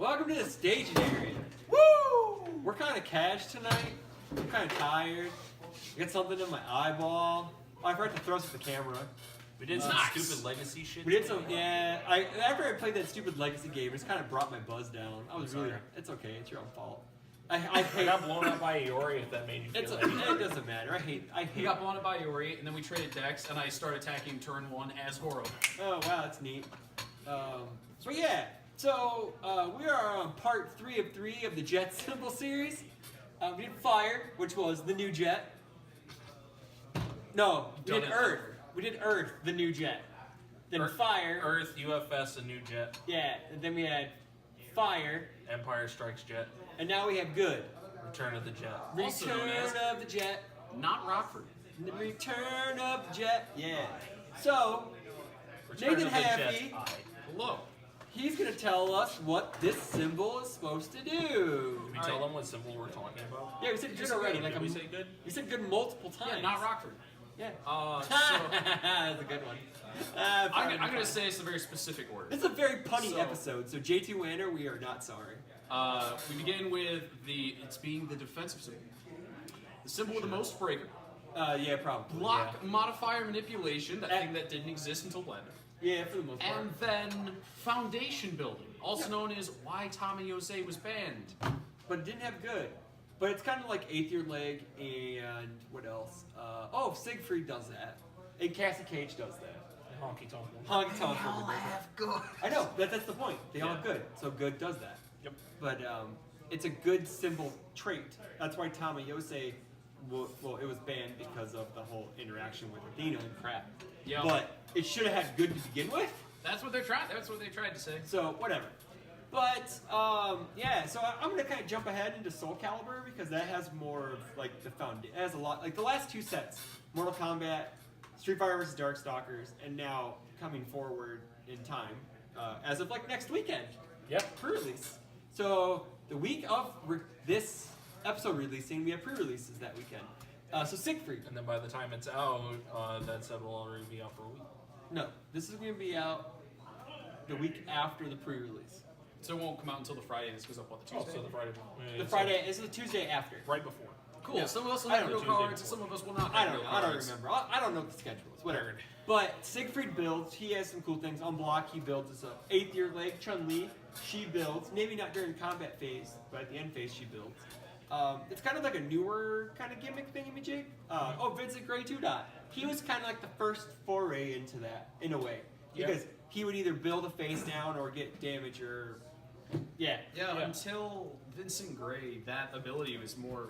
Welcome to the staging area. Woo! We're kind of cash tonight. I'm kind of tired. I got something in my eyeball. Oh, I forgot to throw some at the camera. We did some stupid legacy shit. We did some, yeah. After I played that stupid legacy game, it just kind of brought my buzz down. I was really, it's okay. It's your own fault. I got blown up by Iori if that made you feel it doesn't matter. I hate. We got blown up by Iori, and then we traded decks, and I started attacking turn 1 as Horo. Oh, wow, that's neat. So yeah, so we are on part 3 of 3 of the Jet symbol series. We did Fire, which was the new Jet. No, we did Earth. We did Earth, the new Jet. Then Fire. Earth, UFS, a new Jet. Yeah, and then we had Fire. Empire Strikes Jet. And now we have Good. Return of the Jet. Also known as Return of the Jet. Not Rockford. The Return of the Jet. Yeah. So, Return Nathan of the Happy, Jet. Hello. he's going to tell us what this symbol is supposed to do. Did we tell them what symbol we're talking about? Yeah, we said good already. Like Did we say good? We said good multiple times. Yeah, not Rockford. Yeah. So That's a good one. I'm going to say it's a very specific word. It's a very punny episode, so J2 Wanner, we are not sorry. We begin with it's being the defensive symbol. The symbol with the most breaker. Yeah, probably. Block modifier manipulation, that thing that didn't exist until Blender. Yeah, for the most part. And then foundation building, also known as why Tommy Jose was banned. But it didn't have good. But it's kind of like Eighth Year Leg and what else? Siegfried does that. And Cassie Cage does that. Honky Tonk. Honky Tonk River does that. have good. I know, that's the point. They all have good. So good does that. Yep. But it's a good symbol trait. That's why Tommy Jose, well, it was banned because of the whole interaction with Athena and crap. Yeah. But it should have had good to begin with. That's what they're trying. That's what they tried to say. So whatever. But yeah, so I'm gonna kind of jump ahead into Soul Calibur because that has more of like the foundation. It has a lot, like the last 2 sets: Mortal Kombat, Street Fighter vs. Darkstalkers, and now coming forward in time, as of like next weekend. Yep. Pre-release. So the week of this episode releasing, we have pre-releases that weekend. So Siegfried. And then by the time it's out, that set will already be out for a week. No, this is gonna be out the week after the pre-release. So it won't come out until the Friday. This goes up on the Tuesday. So the Friday. The Friday is the Tuesday after. Right before. Cool. Yeah. Some of us will I have don't real know cards, Tuesday and some of us will not. I have don't real know. I don't cards. remember. I don't know the schedules. Whatever. But Siegfried builds. He has some cool things. On block, he builds as a 8th Year Leg. Chun-Li, she builds. Maybe not during combat phase, but at the end phase, she builds. It's kind of like a newer kind of gimmick thingy-majig. Vincent Gray 2 Dot. He was kind of like the first foray into that, in a way. Because he would either build a face down or get damage or... Yeah. Until Vincent Gray, that ability was more,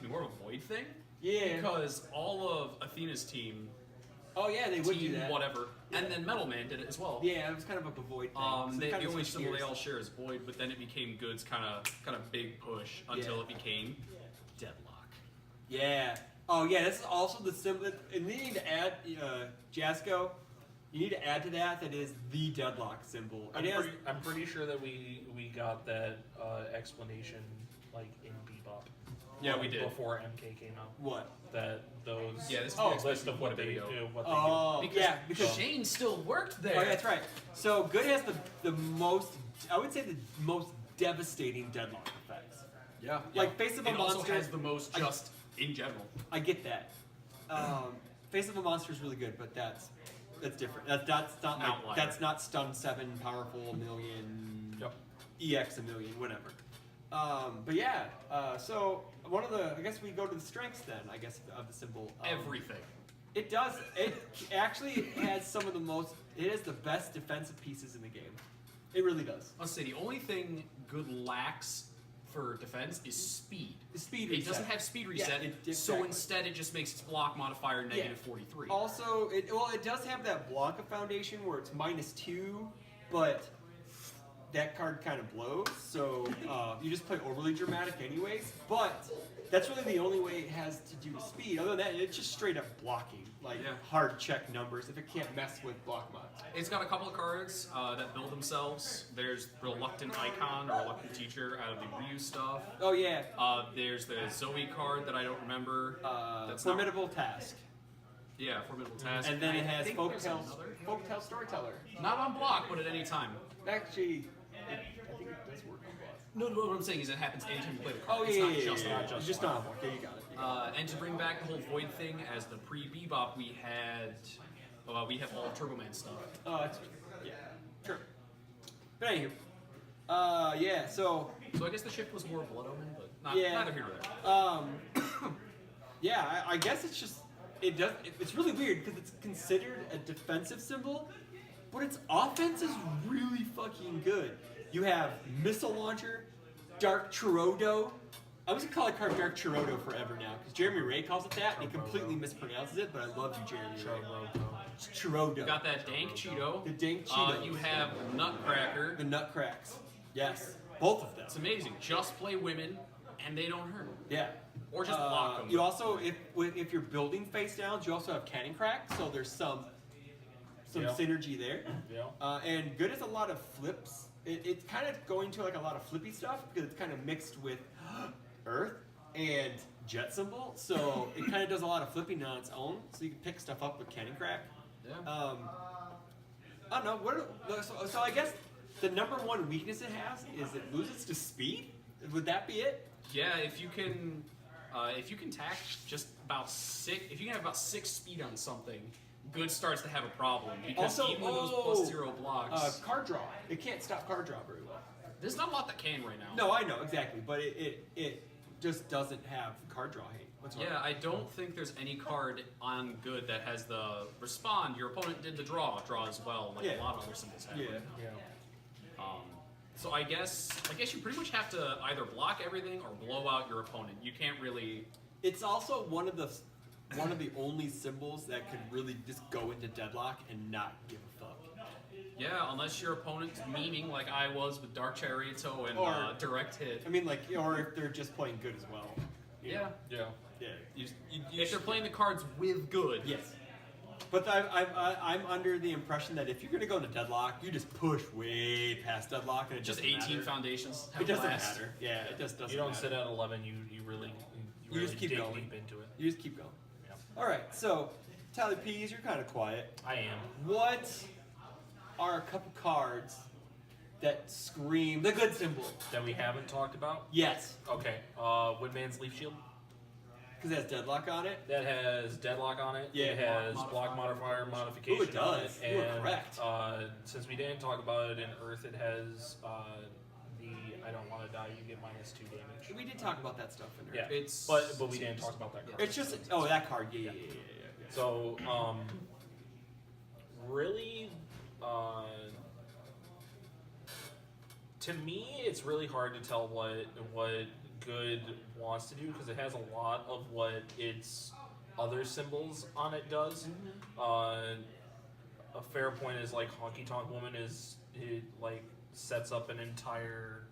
more of a void thing. Yeah. Because all of Athena's team, Oh yeah, they would do team that. whatever, and then Metal Man did it as well. Yeah, it was kind of like a void thing. So The kind of only switched symbol they gears. all share is void, but then it became Good's kind of big push until it became Deadlock. Yeah. Oh yeah, this is also the symbol. And we need to add Jasco. You need to add to that. That is the Deadlock symbol. I'm pretty sure that we got that explanation like in Bebop. Yeah, we did. Before MK came out. What? That those Yeah, this is list the of explanation what for the they video. do, what they Oh, yeah, because Shane still worked there. oh, yeah, that's right. So Good has the most. I would say the most devastating Deadlock effects. Yeah. Like Face of a It also Monster has the most just in general. I get that. Face of a Monster is really good, but that's different. That's not An outlier. that's not stun 7 powerful a million EX a million whatever. But yeah, so one of the I guess we go to the strengths then I guess of the symbol. Everything. It does. It actually has some of the most. It has the best defensive pieces in the game. It really does. I'll say the only thing Good lacks for defense is speed. The speed It reset. doesn't have speed reset, exactly. so instead it just makes its block modifier negative 43. Also, it does have that Blanca foundation where it's -2, but that card kind of blows. So you just play overly dramatic anyways. But that's really the only way it has to do with speed. Other than that, it's just straight up blocking, like hard check numbers if it can't mess with block mods. It's got a couple of cards that build themselves. There's Reluctant Icon or Reluctant Teacher out of the Ryu stuff. Oh yeah. There's the Zoe card that I don't remember. That's Formidable Task. Yeah, Formidable Task. And then it has I think there's Folktale another. Folktale Storyteller. Not on block, but at any time. Actually, I think it does work on block. No, what I'm saying is it happens anytime you play the card. Oh, it's yeah, not yeah, just yeah, on yeah. block. It's just on block. Yeah, you got it. You got it. And to bring back the whole Void thing, as the pre-Bebop, we have all Turbo Man stuff. Oh, that's yeah, sure. But anywho, yeah. So So I guess the shift was more Blood Omen, but Yeah. neither here nor there. yeah, I guess it's just it's really weird because it's considered a defensive symbol, but its offense is really fucking good. You have Missile Launcher, Dark Chirodo. I'm just gonna call it card Dark Chirodo forever now because Jeremy Ray calls it that. And he completely mispronounces it, but I love you, Jeremy Ray. It's Chirodo. You got that Dank Cheeto. The Dank Cheeto. You have Nutcracker. The Nutcracks. Yes, both of them. It's amazing. Just play women, and they don't hurt. Yeah. Or just block them. You also, if you're building face downs, you also have Cannon Crack, so there's some Yeah. synergy there. Yeah. And good as a lot of flips. It's kind of going to like a lot of flippy stuff because it's kind of mixed with Earth and Jet Symbol, so it kind of does a lot of flipping on its own. So you can pick stuff up with Cannon Crack. Yeah. I don't know. So I guess the number one weakness it has is it loses to speed. Would that be it? Yeah, if you can tack just about 6, if you can have about 6 speed on something, good starts to have a problem because Also, even with those +0 blocks, card draw. It can't stop card draw very well. there's not a lot that can right now. No, I know exactly, but it just doesn't have card draw hate. What's wrong? Yeah, I don't think there's any card on good that has the respond. Your opponent did the draw as well, like Yeah. a lot of other symbols have. Yeah. Yeah. So I guess you pretty much have to either block everything or blow out your opponent. You can't really. It's also one of the only symbols that could really just go into deadlock and not give a fuck. Yeah, unless your opponent's memeing like I was with Dark Charioto and Or- direct hit. I mean, like, or if they're just playing good as well. You Yeah. know? Yeah. Yeah. You If they're playing the cards with good. Yes. But I'm under the impression that if you're gonna go into deadlock, you just push way past deadlock and it Just doesn't 18 matter. foundations. It doesn't Blast. matter. Yeah, it just doesn't. You don't matter. sit at 11. You really just keep dig going. deep into it. You just keep going. Yeah. All right. So, Tally Peas, you're kind of quiet. I am. What are a couple cards that scream the good symbol? That we haven't talked about. Yes, Okay. Woodman's Leaf Shield. because it has deadlock on it. That has deadlock on it. Yeah. It has block modifier modification Ooh, it on does. it. You are And correct. since we didn't talk about it in Earth, it has the I don't want to die. You get -2 damage. We did talk about that stuff in there. Yeah. It's- but we didn't talk about that. Card. It's just that card. Yeah. So really, to me, it's really hard to tell what good wants to do because it has a lot of what its other symbols on it does. A fair point is like Honky Tonk Woman it like sets up an entire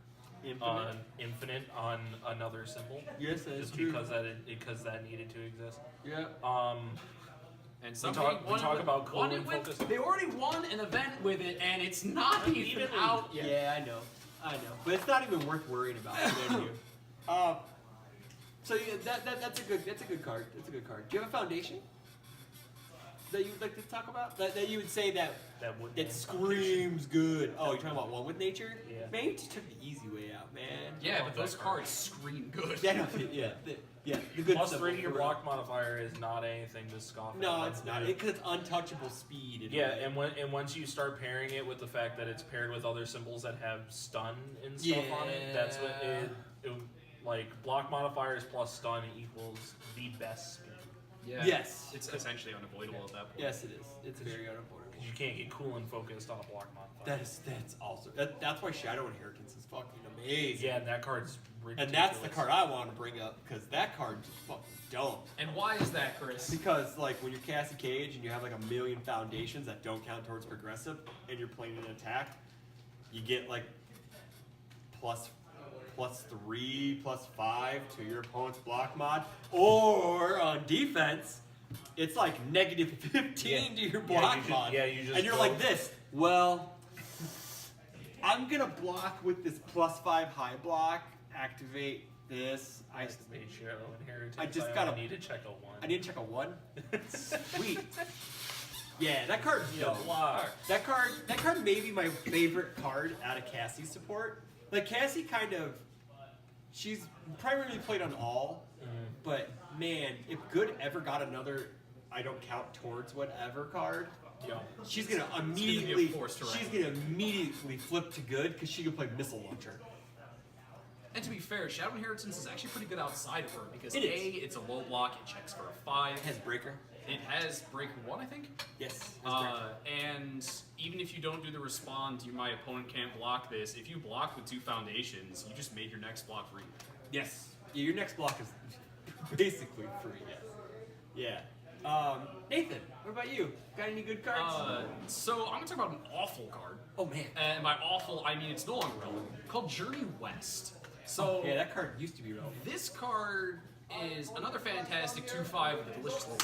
infinite on another symbol. Yes, that is just true. because that needed to exist. Yeah. And We somebody talk about cool won it and with, focus. they already won an event with it, and it's not even out yet. Yeah, I know, but it's not even worth worrying about. So yeah, that's a good card. That's a good card. Do you have a foundation that you'd like to talk about? That you would say that would it screams good. Oh, you're talking about One with Nature? Yeah. Man, you just took the easy way out, man. Yeah, Oh, but those that card. cards scream good. Yeah, no, the good Plus symbol, 3 to your for real. block modifier is not anything to scoff at. No, it's not. Because it's untouchable speed. in a Yeah, way. and once you start pairing it with the fact that it's paired with other symbols that have stun and stuff on it, that's what it like block modifiers plus stun equals the best speed. Yeah. Yes. It's essentially unavoidable at that point. Yes, it is. It's very unavoidable. Because you can't get cool and focused on a block modifier. That's also that's why Shadow Inheritance is fucking amazing. Yeah, and that card's ridiculous. And that's the card I want to bring up because that card's just fucking dumb. And why is that, Chris? Because like when you're Cassie Cage and you have like a million foundations that don't count towards progressive, and you're playing an attack, you get like +3, +5 to your opponent's block mod, or on defense, it's like -15 to your block mod. you just and you're go- like this. Well, I'm gonna block with this +5 high block. Activate this. I Shadow Inheritance. I just only gotta- need to check a 1. I need to check a 1. Sweet. Yeah, that card's Yeah, dope. block. That card may be my favorite card out of Cassie's support. Like Cassie kind of, she's primarily played on all, but man, if Good ever got another I don't count towards whatever card, she's gonna immediately flip to Good because she can play Missile Launcher. And to be fair, Shadow Inheritance is actually pretty good outside of her because it's a low block, it checks for a 5. It has Breaker. It has Breaker 1, I think. Yes. And even if you don't do the respond, my opponent can't block this. If you block with 2 foundations, you just made your next block free. Yes. Yeah, your next block is basically free. Yes. Yeah. Nathan, what about you? Got any good cards? So I'm gonna talk about an awful card. Oh man. And by awful, I mean it's no longer relevant. Called Journey West. So yeah, that card used to be relevant. This card is another fantastic 2/5 with a delicious low.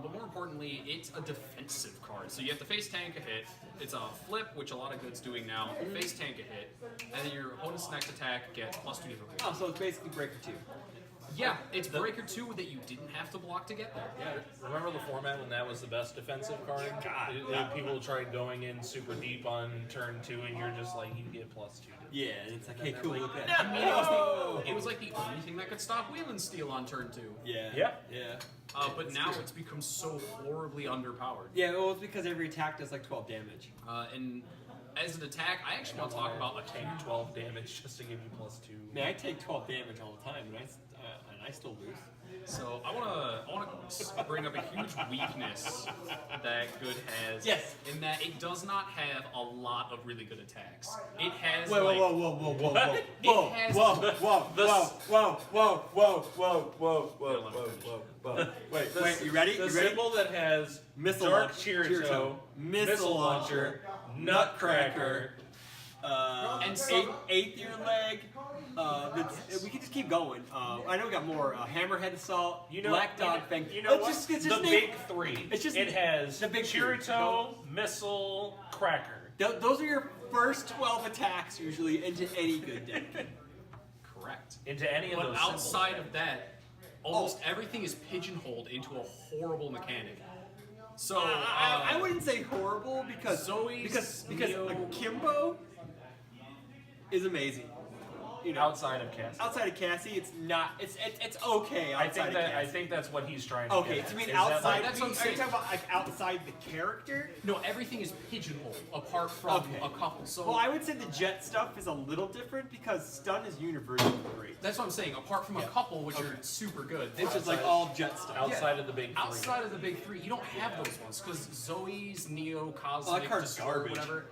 But more importantly, it's a defensive card. So you have to face tank a hit. It's a flip, which a lot of Good's doing now. Face tank a hit, and then your opponent's next attack gets +2 difficulty. Oh, so it's basically Breaker 2. Yeah, it's Breaker 2 that you didn't have to block to get there. Yeah, remember the format when that was the best defensive card? People tried going in super deep on turn 2, and you're just like, you get +2. Yeah, and it's like, hey, cool, look at that. I mean, it was like the only thing that could stop Wheel and Steal on turn 2. Yeah. But now it's become so horribly underpowered. Yeah, well, it's because every attack does like 12 damage. And as an attack, I actually want to talk about a take 12 damage just to give you +2. Man, I take 12 damage all the time, and I still lose. So I want to bring up a huge weakness that Good has. Yes. In that it does not have a lot of really good attacks. It has Whoa. Wait, you ready? The symbol that has Dark Chirito, Missile Launcher, Nutcracker, and so, 8th year leg. We can just keep going. I know we got more. Hammerhead Assault, Black Dog Fang. You know what? Just the big 3. It has the big Chirito, Missile, Cracker. Those are your first 12 attacks usually into any Good deck. correct. Into any of But those outside symbols. of that, almost everything is pigeonholed into a horrible mechanic. So I wouldn't say horrible because Neo- Akimbo is amazing. Outside of Cassie. Outside of Cassie, it's not. It's okay. Outside of Cassie. I think that's what he's trying to Okay, get so at. you mean Is outside? that, that's what I'm Are you saying. talking about like outside the character? No, everything is pigeonholed apart from Okay. a couple. So Well, I would say the jet stuff is a little different because stun is universally great. that's what I'm saying. Apart from a couple, which are super good, It's just like all jet stuff. outside of the big 3. outside of the big 3, you don't have those ones because Zoe's Neo, Cosmic, card's Destroy, garbage. whatever.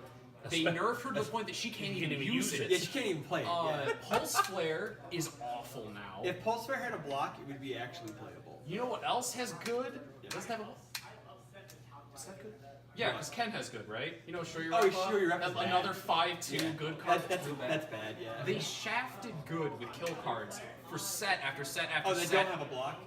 They nerfed her to the point that she can't even use it. Yeah, she can't even play it. Yeah. Pulse Flare is awful now. If Pulse Flare had a block, it would be actually playable. You know what else has good? Does that have Is that good? Yeah, because Ken has good, right? You know, Show Your Oh, Repa? Show Your Repa's bad. Another 5/2 good card. That's really bad. Yeah. They shafted good with kill cards for set after set after Oh, they set. don't have a block,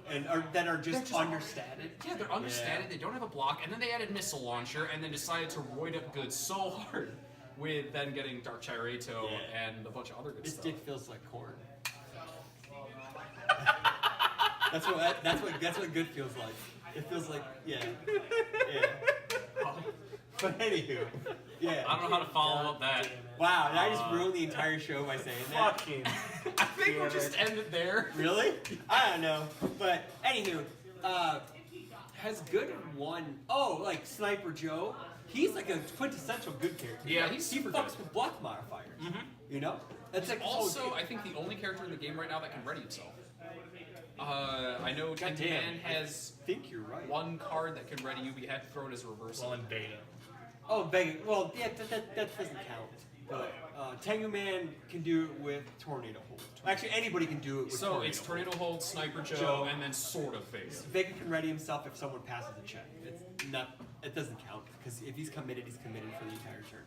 that are just understated. Yeah, they're understated. They don't have a block, and then they added Missile Launcher, and then decided to roid up good so hard with then getting Dark Chirito and a bunch of other good This stuff. dick feels like corn. That's what good feels like. It feels like yeah. But anywho, yeah. I don't know how to follow up that. Wow, did I just ruin the entire show by saying that? Fucking. I think we'll just end it there. Really? I don't know. But anywho, has good one oh like Sniper Joe. He's like a quintessential good character. Yeah, he's he super fucks good. with block modifiers. You know? That's like Also, I think the only character in the game right now that can ready himself. I know Ten Goddamn, Man has I think you're right. one card that can ready you, but you have to throw it as a reversal. Well, in beta. Oh, Vega. Well, yeah, that doesn't count. But Tengu Man can do it with Tornado Hold. Actually, anybody can do it with So Tornado it's Tornado Hold, Sniper Joe, Joe. and then Sword of Face. Vega can ready himself if someone passes a check. It's not. It doesn't count because if he's committed for the entire turn.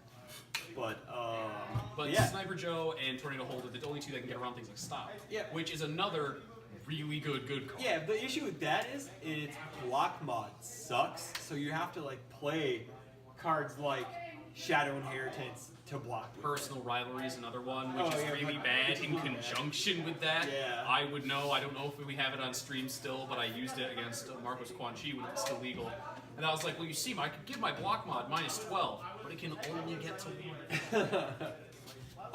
But yeah. Sniper Joe and Tornado Hold are the only two that can get around things like Stop. Yeah. Which is another really good card. Yeah, the issue with that is its block mod sucks. So you have to like play cards like Shadow Inheritance to block. with. Personal Rivalry is another one, which is really but- bad in conjunction with that. Yeah. I would know. I don't know if we have it on stream still, but I used it against Marcos Quan Chi when it was still legal. And I was like, well, you see, I could give my block mod -12, but it can only get to 1.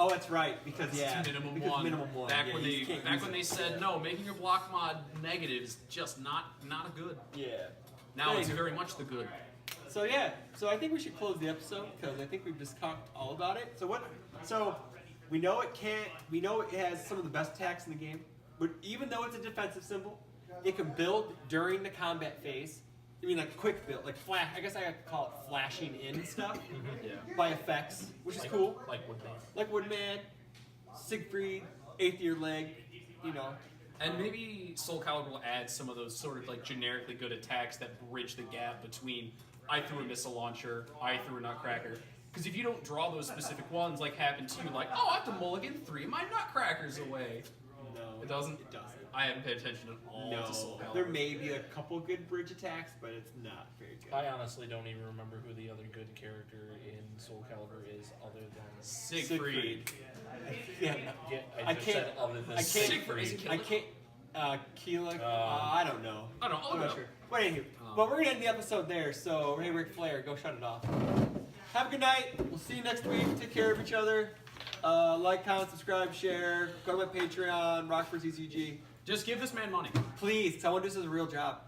Oh, that's right. Because It's minimum because one. minimum one. Back Yeah, when you they can't use when it. they said no, making your block mod negative is just not a good. Yeah. Now it's Anywho. very much the good. So yeah, so I think we should close the episode because I think we've just talked all about it. So what? So we know it can't. We know it has some of the best attacks in the game, but even though it's a defensive symbol, it can build during the combat phase. I mean, like quick build, like flash. I guess I could call it flashing in stuff Yeah. by effects, which is Like, cool. Like Woodman. Like Woodman, Siegfried, Eighth Year Leg. You know. And maybe Soul Calibur will add some of those sort of like generically good attacks that bridge the gap between I threw a missile launcher, I threw a nutcracker. Because if you don't draw those specific ones, like happened to you, like, oh, I have to mulligan 3 of my nutcrackers away. No. It doesn't? It doesn't. I haven't paid attention at all to Soul No. Calibur. There may be a couple good bridge attacks, but it's not very good. I honestly don't even remember who the other good character in Soul Calibur is other than Siegfried. Yeah. Yeah, I I just can't- said other than I can't- Siegfried. Siegfried. I can't. Keela. I don't know. I don't know. I'm not sure. But anywho, but we're gonna end the episode there. So hey, Ric Flair, go shut it off. Have a good night. We'll see you next week. Take care of each other. Like, comment, subscribe, share. Go to my Patreon, Rock for ZCG. Just give this man money. Please, because I want to do this as a real job.